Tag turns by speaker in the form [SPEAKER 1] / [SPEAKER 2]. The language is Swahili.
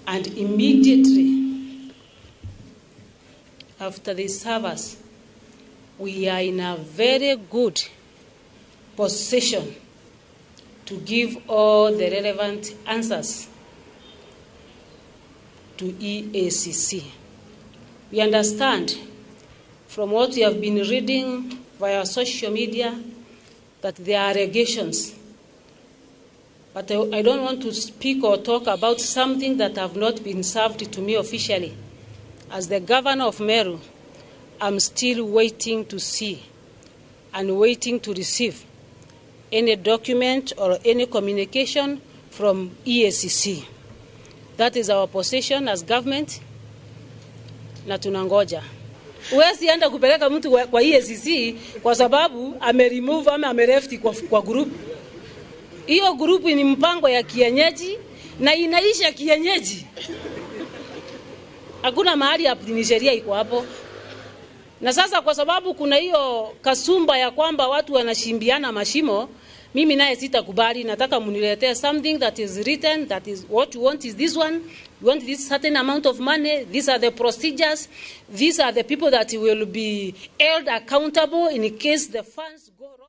[SPEAKER 1] And immediately after they serve us, we are in a very good position to give all the relevant answers to EACC. We understand from what we have been reading via social media that there are allegations. But I don't want to speak or talk about something that have not been served to me officially. As the governor of Meru, I'm still waiting to see and waiting to receive any document or any communication from EACC. That is our position as government, na tunangoja. Huwezi enda kupeleka mtu kwa EACC kwa sababu ameremove ama amerefti kwa group. Hiyo group ni mpango ya kienyeji na inaisha kienyeji. Hakuna mahali ya sheria iko hapo. Na sasa kwa sababu kuna hiyo kasumba ya kwamba watu wanashimbiana mashimo, mimi naye sitakubali. Nataka muniletee something that is written, that is what you want is this one. You want this certain amount of money. These are the procedures. These are the people that will be held accountable in case the funds go wrong.